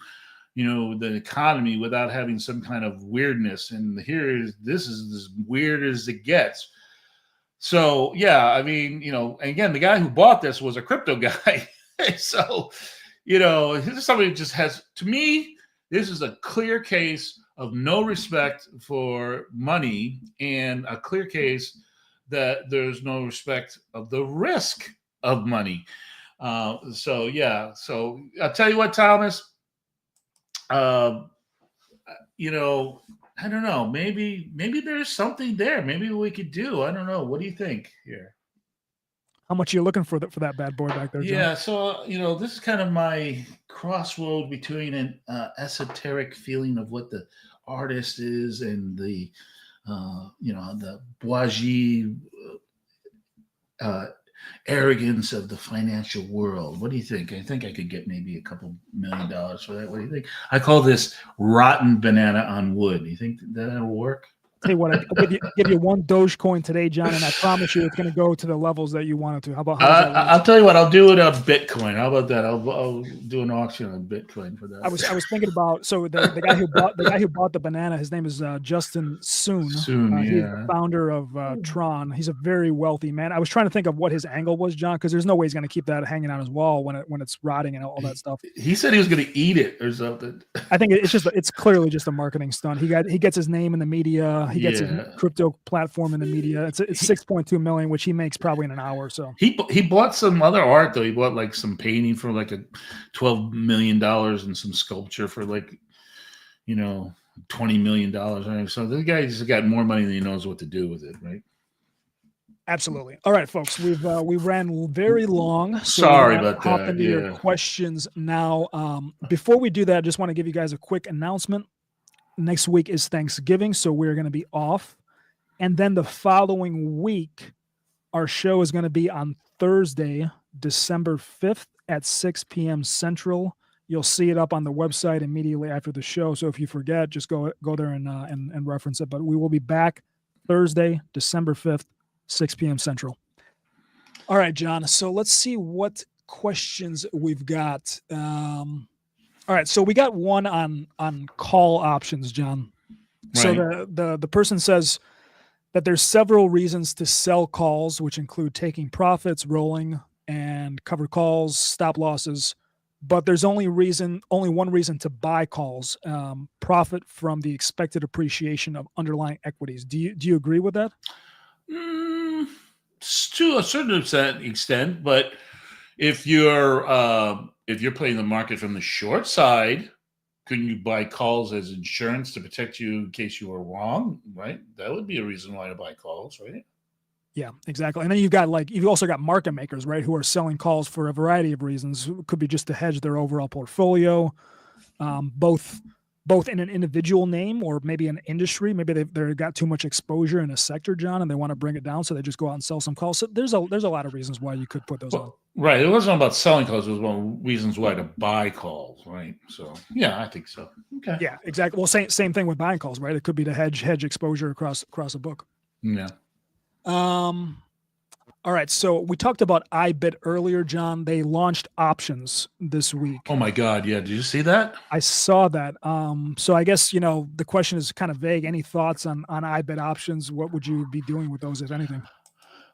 [SPEAKER 1] the economy without having some kind of weirdness. And this is as weird as it gets. So yeah, I mean, again, the guy who bought this was a crypto guy. So, this is somebody who just has, to me, this is a clear case of no respect for money, and a clear case that there's no respect of the risk of money. So yeah, so I'll tell you what, Thomas, I don't know. Maybe there's something there. Maybe we could do. I don't know. What do you think here?
[SPEAKER 2] How much are you looking for that bad boy back there, John?
[SPEAKER 1] Yeah, so this is kind of my crossroad between an esoteric feeling of what the artist is and the the bourgeois uh, arrogance of the financial world. What do you think? I think I could get maybe a couple $1 million for that. What do you think? I call this rotten banana on wood. Do you think that'll work?
[SPEAKER 2] Tell you what, I'll give you one Dogecoin today, John, and I promise you it's going to go to the levels that you want it to. How does that work?
[SPEAKER 1] I'll tell you what, I'll do it on Bitcoin. How about that? I'll do an auction on Bitcoin for that.
[SPEAKER 2] I was thinking about, so the guy who bought the banana, his name is Justin Soon. He's the founder of Tron. He's a very wealthy man. I was trying to think of what his angle was, John, because there's no way he's going to keep that hanging on his wall when it's rotting and all that stuff.
[SPEAKER 1] He said he was going to eat it or something.
[SPEAKER 2] I think it's clearly just a marketing stunt. He gets his name in the media. He gets his crypto platform in the media. It's 6.2 million, which he makes probably in an hour. So
[SPEAKER 1] he bought some other art though. He bought like some painting for like $12 million and some sculpture for like, $20 million. So the guy just got more money than he knows what to do with it, right?
[SPEAKER 2] Absolutely. All right, folks, we ran very long. So
[SPEAKER 1] sorry about that.
[SPEAKER 2] Hop into your questions now. Before we do that, I just want to give you guys a quick announcement. Next week is Thanksgiving, so we're going to be off. And then the following week, our show is going to be on Thursday, December 5th at 6 p.m. Central. You'll see it up on the website immediately after the show. So if you forget, just go there and reference it. But we will be back Thursday, December 5th, 6 p.m. Central. All right, John. So let's see what questions we've got. All right, so we got one on call options, John. Right. So the person says that there's several reasons to sell calls, which include taking profits, rolling, and cover calls, stop losses. But there's only one reason to buy calls: profit from the expected appreciation of underlying equities. Do you agree with that?
[SPEAKER 1] To a certain extent, but if you're playing the market from the short side, couldn't you buy calls as insurance to protect you in case you were wrong, right? That would be a reason why to buy calls, right? Yeah,
[SPEAKER 2] exactly. And then you've also got market makers, right, who are selling calls for a variety of reasons. It could be just to hedge their overall portfolio, both in an individual name or maybe an industry. Maybe they've got too much exposure in a sector, John, and they want to bring it down, so they just go out and sell some calls. So there's a lot of reasons why you could put those on.
[SPEAKER 1] Right. It wasn't about selling calls. It was one of reasons why to buy calls, right? So, yeah, I think so. Okay.
[SPEAKER 2] Yeah, exactly. Well, same thing with buying calls, right? It could be to hedge exposure across a book.
[SPEAKER 1] Yeah.
[SPEAKER 2] All right. So we talked about iBit earlier, John. They launched options this week.
[SPEAKER 1] Oh my God. Yeah. Did you see that?
[SPEAKER 2] I saw that. So I guess, the question is kind of vague. Any thoughts on iBit options? What would you be doing with those, if anything?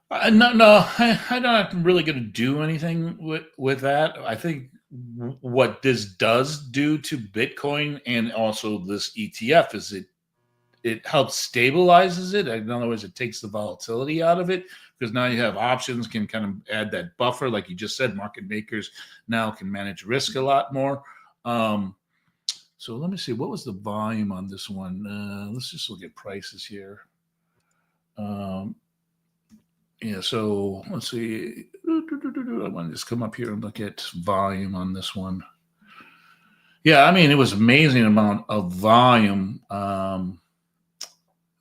[SPEAKER 1] No, I'm not really going to do anything with that. I think what this does do to Bitcoin and also this ETF is it helps stabilizes it. In other words, it takes the volatility out of it, because now you have options, can kind of add that buffer. Like you just said, market makers now can manage risk a lot more. So let me see, what was the volume on this one? Let's just look at prices here. Yeah, so let's see. I want to just come up here and look at volume on this one. Yeah, I mean, it was amazing amount of volume. Am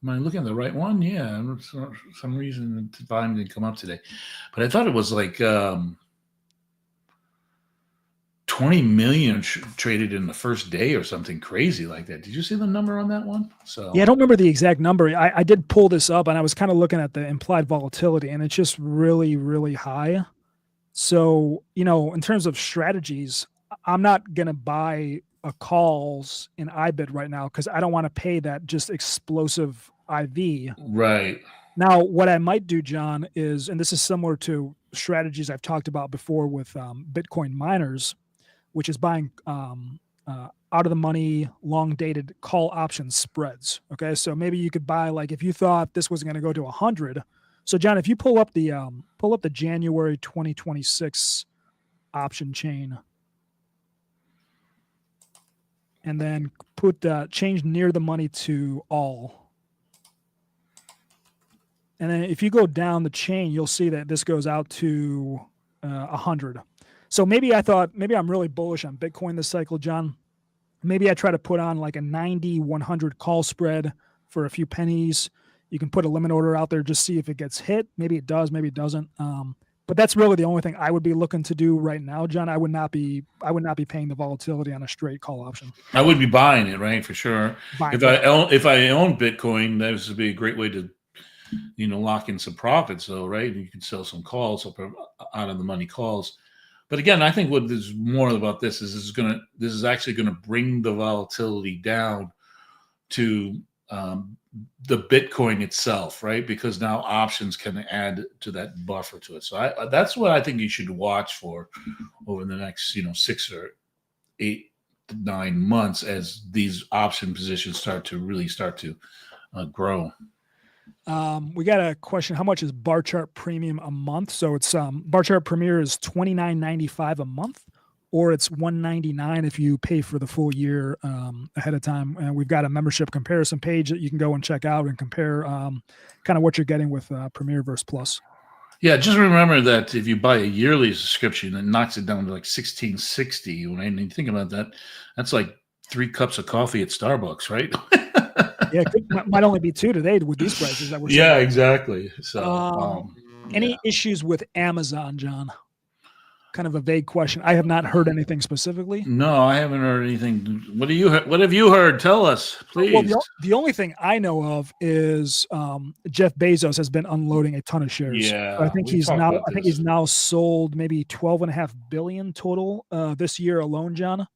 [SPEAKER 1] I looking at the right one? Yeah, for some reason the volume didn't come up today. But I thought it was like 20 million traded in the first day or something crazy like that. Did you see the number on that one? So
[SPEAKER 2] yeah, I don't remember the exact number. I did pull this up, and I was kind of looking at the implied volatility, and it's just really, really high. So, in terms of strategies, I'm not going to buy calls in iBit right now because I don't want to pay that just explosive IV.
[SPEAKER 1] Right.
[SPEAKER 2] Now, what I might do, John, is, and this is similar to strategies I've talked about before with Bitcoin miners, which is buying out of the money, long dated call option spreads. Okay. So maybe you could buy, like, if you thought this was going to go to 100. So John, if you pull up the January 2026 option chain and then put change near the money to all. And then if you go down the chain, you'll see that this goes out to 100. So maybe I'm really bullish on Bitcoin this cycle, John. Maybe I try to put on like a 90-100 call spread for a few pennies. You can put a limit order out there, just see if it gets hit. Maybe it does, maybe it doesn't. But that's really the only thing I would be looking to do right now, John. I would not be paying the volatility on a straight call option.
[SPEAKER 1] I would be buying it, right, for sure.
[SPEAKER 2] Buying
[SPEAKER 1] If I own Bitcoin, that would be a great way to lock in some profits, though, right? You can sell some calls up out of the money calls. But again, I think what is more about this is actually gonna bring the volatility down to the Bitcoin itself, right? Because now options can add to that buffer to it. So that's what I think you should watch for over the next 6 or 8 to 9 months as these option positions start to grow.
[SPEAKER 2] We got a question. How much is Barchart Premium a month? So it's Barchart Premier is $29.95 a month, or it's $199 if you pay for the full year ahead of time. And we've got a membership comparison page that you can go and check out and compare kind of what you're getting with Premier versus Plus.
[SPEAKER 1] Yeah, just remember that if you buy a yearly subscription, it knocks it down to like $16.60. When you think about that, that's like 3 cups of coffee at Starbucks, right?
[SPEAKER 2] Yeah, might only be 2 today with these prices that we're seeing.
[SPEAKER 1] Yeah, exactly. So,
[SPEAKER 2] any issues with Amazon, John? Kind of a vague question. I have not heard anything specifically.
[SPEAKER 1] No, I haven't heard anything. What have you heard? Tell us, please.
[SPEAKER 2] Well, the only thing I know of is Jeff Bezos has been unloading a ton of shares.
[SPEAKER 1] Yeah,
[SPEAKER 2] I think he's now sold maybe 12.5 billion total this year alone, John.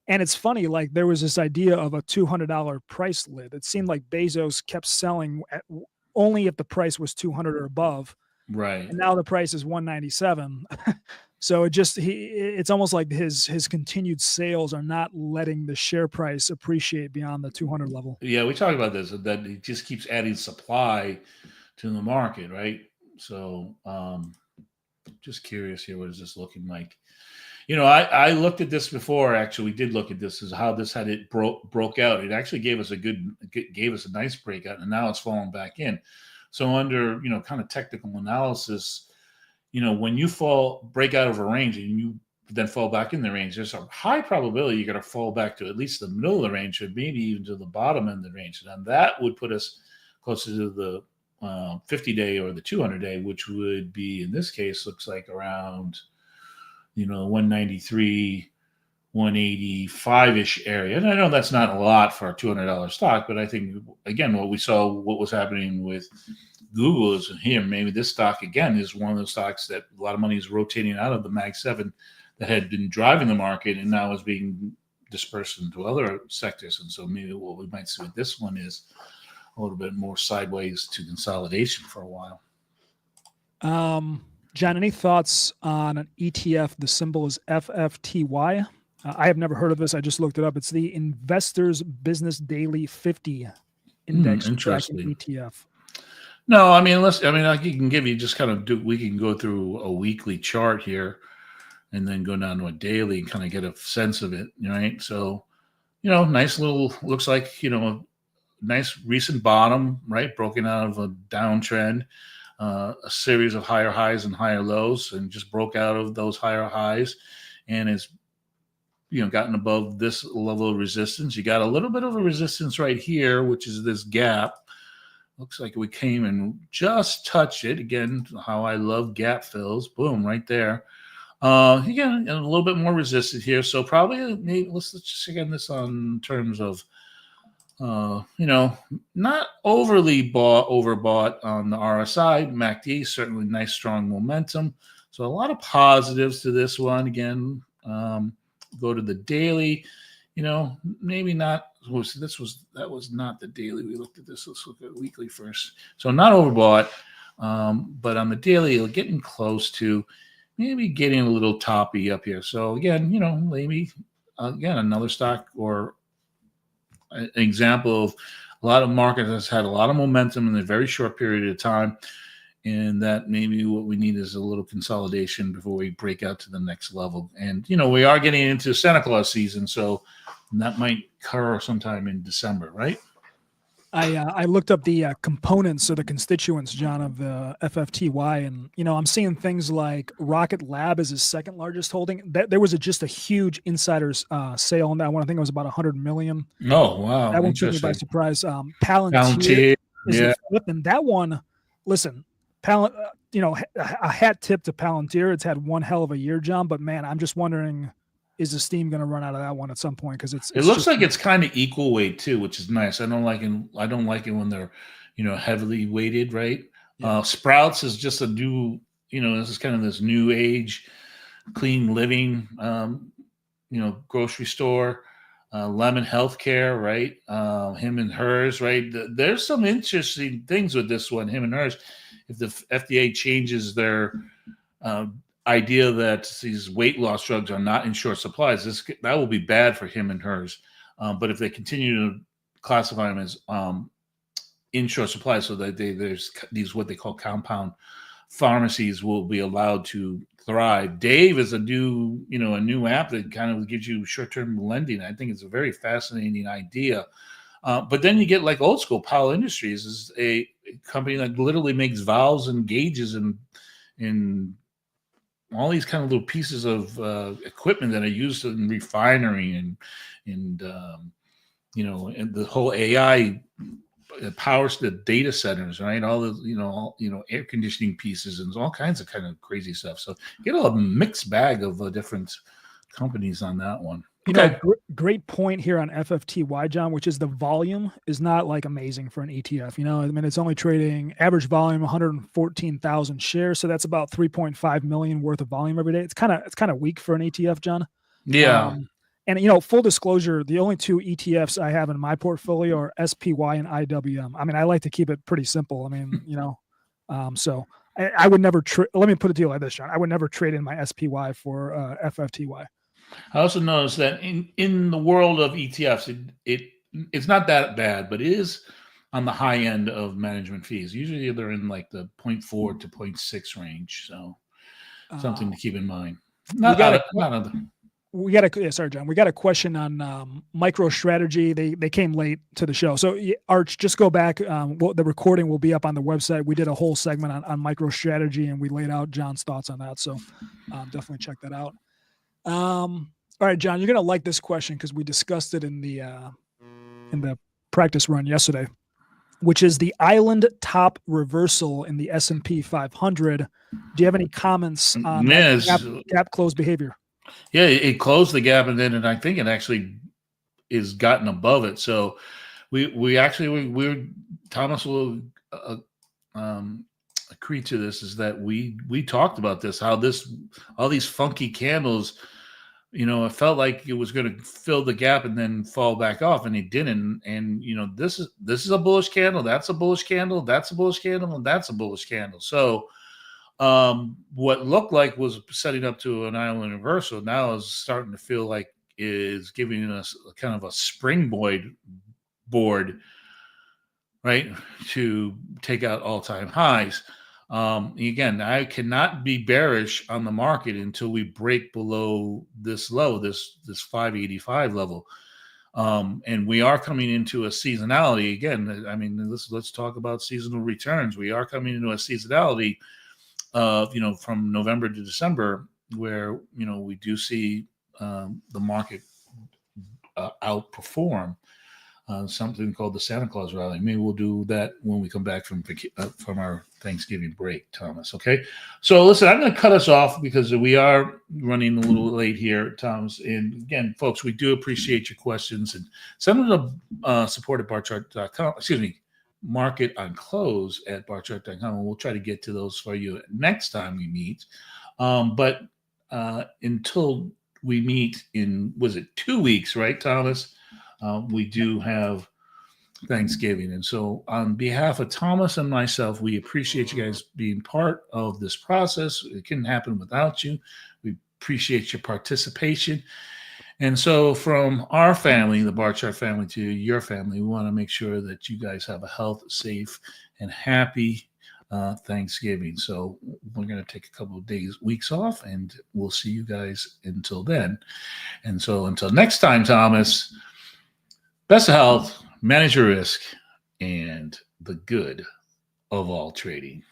[SPEAKER 2] And it's funny, like there was this idea of a $200 price lid. It seemed like Bezos kept selling only if the price was 200 or above.
[SPEAKER 1] Right.
[SPEAKER 2] And now the price is 197. So it's almost like his continued sales are not letting the share price appreciate beyond the 200 level.
[SPEAKER 1] Yeah, we talked about this, that it just keeps adding supply to the market, right? So just curious here, what is this looking like? I looked at this before. Actually, we did look at this, is how this broke out. It actually gave us a nice breakout, and now it's falling back in. So under kind of technical analysis, when you break out of a range and you then fall back in the range, there's a high probability you're going to fall back to at least the middle of the range, or maybe even to the bottom end of the range. And that would put us closer to the 50-day or the 200-day, which would be, in this case, looks like around 193, 185-ish area. And I know that's not a lot for a $200 stock, but I think, again, what was happening with Google is here, maybe this stock, again, is one of those stocks that a lot of money is rotating out of the Mag 7 that had been driving the market and now is being dispersed into other sectors. And so maybe what we might see with this one is a little bit more sideways to consolidation for a while.
[SPEAKER 2] John, any thoughts on an ETF? The symbol is FFTY. I have never heard of this. I just looked it up. It's the Investors Business Daily 50 Index tracking ETF.
[SPEAKER 1] No, I mean, I can give you just we can go through a weekly chart here and then go down to a daily and kind of get a sense of it, right? So, nice little, looks like, a nice recent bottom, right? Broken out of a downtrend. A series of higher highs and higher lows, and just broke out of those higher highs and has gotten above this level of resistance. You got a little bit of a resistance right here, which is this gap. Looks like we came and just touched it. Again, how I love gap fills. Boom, right there. Again, a little bit more resistance here. So probably maybe let's just again this on terms of not overly overbought on the RSI. MACD, certainly nice, strong momentum. So a lot of positives to this one. Again, go to the daily, maybe not. That was not the daily. We looked at this. Let's look at weekly first. So not overbought, but on the daily, you're getting close to maybe getting a little toppy up here. So again, maybe again, another stock or an example of a lot of markets has had a lot of momentum in a very short period of time, and that maybe what we need is a little consolidation before we break out to the next level. And we are getting into Santa Claus season, so that might occur sometime in December, right?
[SPEAKER 2] I looked up the components or the constituents, John, of the FFTY, and I'm seeing things like Rocket Lab is his second largest holding. There was just a huge insider's sale on that one. I think it was about 100 million.
[SPEAKER 1] Oh, wow.
[SPEAKER 2] That one took me by
[SPEAKER 1] Interesting.
[SPEAKER 2] surprise. Palantir
[SPEAKER 1] Palantir.
[SPEAKER 2] is the
[SPEAKER 1] Yeah.
[SPEAKER 2] fifth, and that one, listen, a hat tip to Palantir. It's had one hell of a year, John. But man, I'm just wondering, is the steam going to run out of that one at some point? Because
[SPEAKER 1] It looks like it's kind of equal weight too, which is nice. I don't like it when they're, heavily weighted, right?
[SPEAKER 2] Yeah.
[SPEAKER 1] Sprouts is just a new, this is kind of this new age, clean living, grocery store. Lemon Healthcare, right? Him and hers, right? There's some interesting things with this one, him and hers. If the FDA changes their idea that these weight loss drugs are not in short supplies, that will be bad for him and hers. But if they continue to classify them as in short supply, so that there's these what they call compound pharmacies will be allowed to thrive. Dave is a new app that kind of gives you short-term lending. I think it's a very fascinating idea. But then you get like old school. Powell Industries is a company that literally makes valves and gauges and all these kind of little pieces of equipment that are used in refinery and the whole AI powers the data centers, right? All the air conditioning pieces and all kinds of kind of crazy stuff. So get a mixed bag of different companies on that one.
[SPEAKER 2] Great point here on FFTY, John, which is the volume is not like amazing for an ETF. I mean, it's only trading average volume 114,000 shares, so that's about 3.5 million worth of volume every day. It's kind of weak for an ETF, John.
[SPEAKER 1] Yeah.
[SPEAKER 2] And full disclosure, the only two ETFs I have in my portfolio are SPY and IWM. I mean, I like to keep it pretty simple. I mean, so I would never. Let me put it to you like this, John. I would never trade in my SPY for FFTY.
[SPEAKER 1] I also noticed that in the world of ETFs, it's not that bad, but it is on the high end of management fees. Usually they're in like the 0.4 to 0.6 range. So something to keep in mind.
[SPEAKER 2] Sorry, John. We got a question on MicroStrategy. They came late to the show. So Arch, just go back. The recording will be up on the website. We did a whole segment on MicroStrategy and we laid out John's thoughts on that. So definitely check that out. All right, John, you're going to like this question because we discussed it in the practice run yesterday, which is the island top reversal in the S&P 500. Do you have any comments on gap close behavior?
[SPEAKER 1] Yeah, it closed the gap, and I think it actually is gotten above it. So we Thomas will agree to this, is that we talked about this, how all these funky candles, it felt like it was going to fill the gap and then fall back off, and it didn't. And this is a bullish candle, that's a bullish candle, that's a bullish candle, and that's a bullish candle. So what looked like was setting up to an island reversal now is starting to feel like is giving us a kind of a springboard board, right, to take out all-time highs. Again, I cannot be bearish on the market until we break below this low, this 585 level. And we are coming into a seasonality again. I mean, let's talk about seasonal returns. We are coming into a seasonality of, from November to December, where, we do see the market outperform something called the Santa Claus rally. Maybe we'll do that when we come back from our Thanksgiving break, Thomas. Okay. So listen, I'm going to cut us off because we are running a little late here, Thomas. And again, folks, we do appreciate your questions, and send them to support at barchart.com. Excuse me, market on close at barchart.com, and we'll try to get to those for you next time we meet. But until we meet in, was it 2 weeks, right, Thomas? We do have Thanksgiving. And so on behalf of Thomas and myself, we appreciate you guys being part of this process. It couldn't happen without you. We appreciate your participation. And so from our family, the Barchart family, to your family, we want to make sure that you guys have a health, safe, and happy Thanksgiving. So we're going to take a couple of weeks off, and we'll see you guys until then. And so until next time, Thomas, best of health, manage your risk, and the good of all trading.